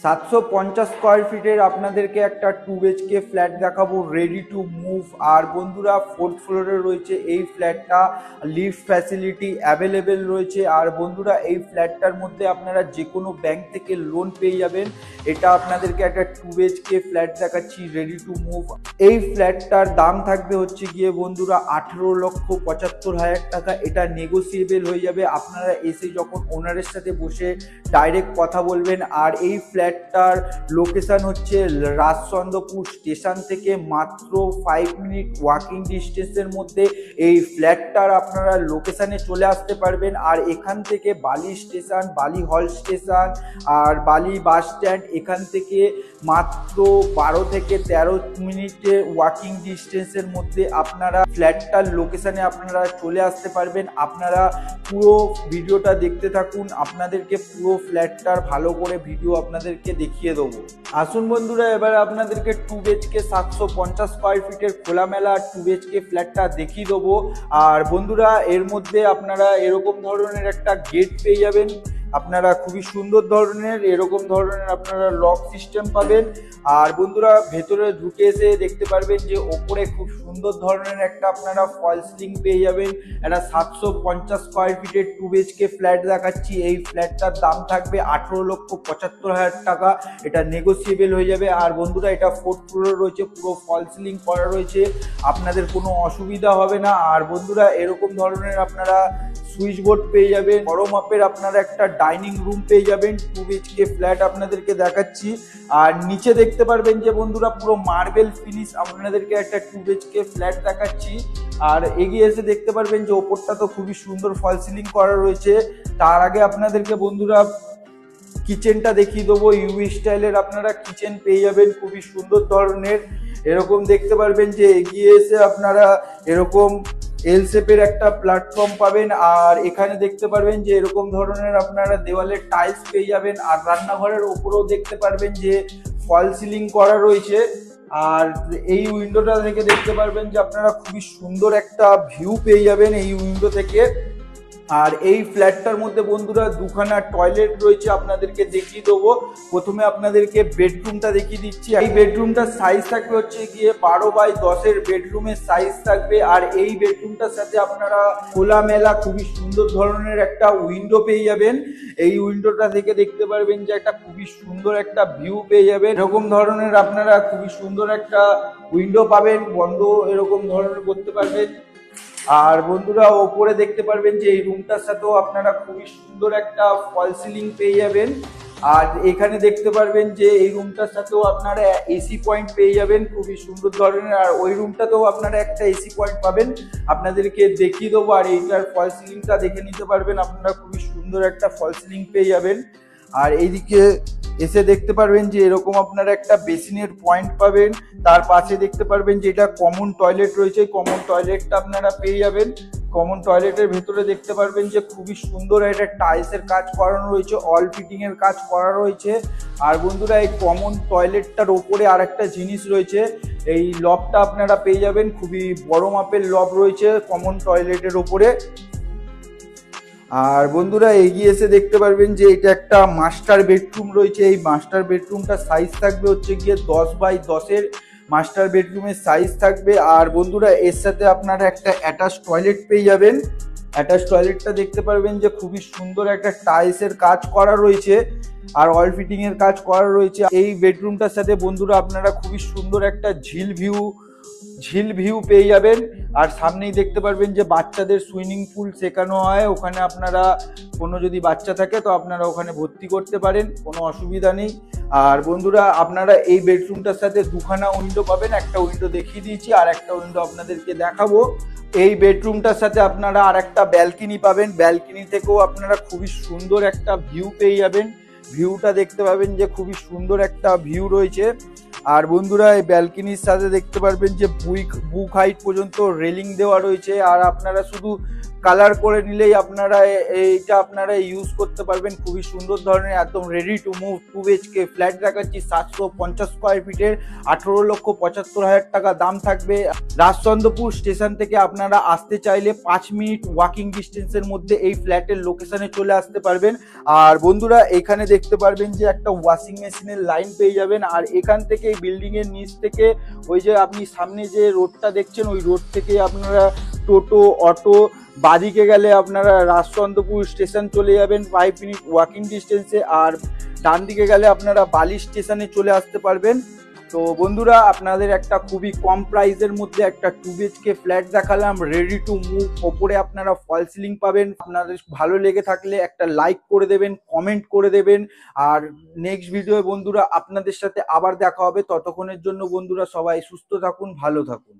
750 square ফিটের আপনাদেরকে একটা 2 BHK ফ্ল্যাট দেখাবো, রেডি টু মুভ। আর বন্ধুরা 4th ফ্লোরে রয়েছে এই ফ্ল্যাটটা, লিফট ফ্যাসিলিটি অ্যাভেলেবেল রয়েছে। আর বন্ধুরা এই ফ্ল্যাটটার মধ্যে আপনারা যে কোনো ব্যাংক থেকে লোন পেয়ে যাবেন। এটা আপনাদেরকে একটা 2 BHK ফ্ল্যাট দেখাচ্ছি, রেডি টু মুভ। এই ফ্ল্যাটটার দাম থাকবে হচ্ছে গিয়ে বন্ধুরা 18,75,000 টাকা। এটা নেগোসিয়েবল হয়ে যাবে, আপনারা এসে যখন ওনারের সাথে বসে ডাইরেক্ট কথা বলবেন। আর এই ফ্ল্যাটটার লোকেশন হচ্ছে রাজচন্দ্রপুর স্টেশন থেকে মাত্র 5 মিনিট ওয়াকিং ডিস্টেন্সের মধ্যে এই ফ্ল্যাটটার আপনারা লোকেশনে চলে আসতে পারবেন। আর এখান থেকে বালি স্টেশন, বালি হল স্টেশন আর বালি বাস স্ট্যান্ড, এখান থেকে মাত্র 12 থেকে 13 মিনিটের ওয়াকিং ডিস্টেন্সের মধ্যে আপনারা ফ্ল্যাটটার লোকেশনে আপনারা চলে আসতে পারবেন। আপনারা পুরো ভিডিওটা দেখতে থাকুন, আপনাদেরকে পুরো ফ্ল্যাটটার ভালো করে ভিডিও আপনাদেরকে দেখিয়ে দেবো। আসুন বন্ধুরা, এবার আপনাদেরকে 2 BHK 750 স্কোয়ার ফিটের খোলামেলা 2 BHK ফ্ল্যাটটা দেখিয়ে দেবো। আর বন্ধুরা এর মধ্যে আপনারা এরকম ধরনের একটা গেট পেয়ে যাবেন, আপনারা খুবই সুন্দর ধরনের এরকম ধরনের আপনারা লক সিস্টেম পাবেন। আর বন্ধুরা ভেতরে ঢুকে এসে দেখতে পারবেন যে ওপরে খুব সুন্দর ধরনের একটা আপনারা ফল সিলিং পেয়ে যাবেন। একটা 750 স্কোয়ার ফিটের 2 BHK ফ্ল্যাট দেখাচ্ছি। এই ফ্ল্যাটটার দাম থাকবে 18,75,000 টাকা। এটা নেগোসিয়েবল হয়ে যাবে। আর বন্ধুরা এটা 4th ফ্লোরে রয়েছে, পুরো ফল সিলিং করা রয়েছে, আপনাদের কোনো অসুবিধা হবে না। আর বন্ধুরা এরকম ধরনের আপনারা সুইচ বোর্ড পেয়ে যাবেন, বড় মাপের আপনারা একটা ডাইনিং রুম পেয়ে যাবেন। 2 BHK ফ্ল্যাট আপনাদেরকে দেখাচ্ছি। আর নিচে দেখতে পারবেন যে বন্ধুরা পুরো মার্বেল ফিনিশ আপনাদেরকে একটা 2 BHK ফ্ল্যাট দেখাচ্ছি। আর এগিয়ে এসে দেখতে পারবেন যে ওপরটা তো খুবই সুন্দর ফল সিলিং করা রয়েছে। তার আগে আপনাদেরকে বন্ধুরা কিচেনটা দেখিয়ে দেবো। ইউ স্টাইলের আপনারা কিচেন পেয়ে যাবেন, খুবই সুন্দর ধরনের। এরকম দেখতে পারবেন যে এগিয়ে এসে আপনারা এরকম এল শেপের একটা প্ল্যাটফর্ম পাবেন। আর এখানে দেখতে পারবেন যে এরকম ধরনের আপনারা দেওয়ালের টাইলস পেয়ে যাবেন। আর রান্নাঘরের ওপরেও দেখতে পারবেন যে ফল সিলিং করা রয়েছে। আর এই উইন্ডোটা থেকে দেখতে পারবেন যে আপনারা খুবই সুন্দর একটা ভিউ পেয়ে যাবেন এই উইন্ডো থেকে। আর এই ফ্ল্যাটটার মধ্যে বন্ধুরা দুখানা টয়লেট রয়েছে, আপনাদেরকে দেখিয়ে দেবো। প্রথমে আপনাদেরকে বেডরুমটা দেখিয়ে দিচ্ছি। এই বেডরুমটার সাইজ থাকবে হচ্ছে গিয়ে 12x10 বেডরুমের সাইজ থাকবে। আর এই বেডরুমটার সাথে আপনারা খোলামেলা খুবই সুন্দর ধরনের একটা উইন্ডো পেয়ে যাবেন। এই উইন্ডোটা থেকে দেখতে পারবেন যে একটা খুবই সুন্দর একটা ভিউ পেয়ে যাবেন। এরকম ধরনের আপনারা খুবই সুন্দর একটা উইন্ডো পাবেন, বন্ধ এরকম ধরনের করতে পারবেন। আর বন্ধুরা ওপরে দেখতে পারবেন যে এই রুমটার সাথেও আপনারা খুবই সুন্দর একটা ফল সিলিং পেয়ে যাবেন। আর এখানে দেখতে পারবেন যে এই রুমটার সাথেও আপনারা এসি পয়েন্ট পেয়ে যাবেন, খুবই সুন্দর ধরনের। আর ওই রুমটাতেও আপনারা একটা এসি পয়েন্ট পাবেন, আপনাদেরকে দেখিয়ে দেবো। আর এইটার ফল সিলিংটা দেখে নিতে পারবেন, আপনারা খুবই সুন্দর একটা ফল সিলিং পেয়ে যাবেন। আর এইদিকে এসে দেখতে পারবেন যে এরকম আপনারা একটা বেসিনের পয়েন্ট পাবেন। তার পাশে দেখতে পারবেন যে এটা কমন টয়লেট রয়েছে, কমন টয়লেটটা আপনারা পেয়ে যাবেন। কমন টয়লেটের ভেতরে দেখতে পারবেন যে খুবই সুন্দর একটা টাইলসের কাজ করানো রয়েছে, অল ফিটিং এর কাজ করা রয়েছে। আর বন্ধুরা এই কমন টয়লেটটার ওপরে আর একটা জিনিস রয়েছে, এই লবটা আপনারা পেয়ে যাবেন, খুবই বড় মাপের লব রয়েছে কমন টয়লেটের ওপরে। আর বন্ধুরা এগিয়ে এসে দেখতে পারবেন যে এটা একটা মাস্টার বেডরুম রয়েছে। এই মাস্টার বেডরুমটার সাইজ থাকবে হচ্ছে গিয়ে 10x10 মাস্টার বেডরুমের সাইজ থাকবে। আর বন্ধুরা এর সাথে আপনারা একটা অ্যাটাচ টয়লেট পেয়ে যাবেন। অ্যাটাচ টয়লেটটা দেখতে পারবেন যে খুবই সুন্দর একটা টাইলসের কাজ করা রয়েছে আর অল ফিটিং এর কাজ করা রয়েছে। এই বেডরুমটার সাথে বন্ধুরা আপনারা খুবই সুন্দর একটা ঝিল ভিউ পেয়ে যাবেন। আর সামনেই দেখতে পারবেন যে বাচ্চাদের সুইমিং পুল শেখানো হয়, ওখানে আপনারা কোনো যদি বাচ্চা থাকে তো আপনারা ওখানে ভর্তি করতে পারেন, কোনো অসুবিধা নেই। আর বন্ধুরা আপনারা এই বেডরুমটার সাথে দুখানা উইন্ডো পাবেন, একটা উইন্ডো দেখিয়ে দিয়েছি আর একটা উইন্ডো আপনাদেরকে দেখাবো। এই বেডরুমটার সাথে আপনারা আর একটা ব্যালকনি পাবেন, ব্যালকনি থেকেও আপনারা খুবই সুন্দর একটা ভিউ পেয়ে যাবেন। ভিউটা দেখতে পাবেন যে খুবই সুন্দর একটা ভিউ রয়েছে। আর বন্ধুরা এই ব্যালকনির সাথে দেখতে পারবেন যে বুক হাইট পর্যন্ত রেলিং দেওয়া রয়েছে। আর আপনারা শুধু কালার করে নিলেই আপনারা এইটা আপনারা ইউজ করতে পারবেন। খুবই সুন্দর ধরনের একদম ready to move 2 BHK flat দেখাচ্ছি 750 স্কোয়ার ফিটের, 18,75,000 টাকা দাম থাকবে। রাজচন্দ্রপুর স্টেশন থেকে আপনারা আসতে চাইলে 5 মিনিট ওয়াকিং ডিস্টেন্সের মধ্যে এই ফ্ল্যাটের লোকেশনে চলে আসতে পারবেন। আর বন্ধুরা এখানে দেখতে পারবেন যে একটা ওয়াশিং মেশিনের লাইন পেয়ে যাবেন। আর এখান থেকে এই বিল্ডিং এর নিচ থেকে ওই যে আপনি সামনে যে রোডটা দেখছেন ওই রোড থেকে আপনারা টোটো, অটো, বাদিকে গেলে আপনারা রাজচন্দ্রপুর স্টেশন চলে যাবেন 5 মিনিট ওয়াকিং ডিস্টেন্সে। আর ডান দিকে গেলে আপনারা বালি স্টেশনে চলে আসতে পারবেন। তো বন্ধুরা আপনাদের একটা খুবই কম প্রাইসের মধ্যে একটা 2 BHK ফ্ল্যাট দেখালাম রেডি টু মুভ। ওপরে আপনারা ফল সিলিং পাবেন। আপনাদের ভালো লেগে থাকলে একটা লাইক করে দেবেন, কমেন্ট করে দেবেন। আর নেক্সট ভিডিও বন্ধুরা আপনাদের সাথে আবার দেখা হবে। ততক্ষণের জন্য বন্ধুরা সবাই সুস্থ থাকুন, ভালো থাকুন।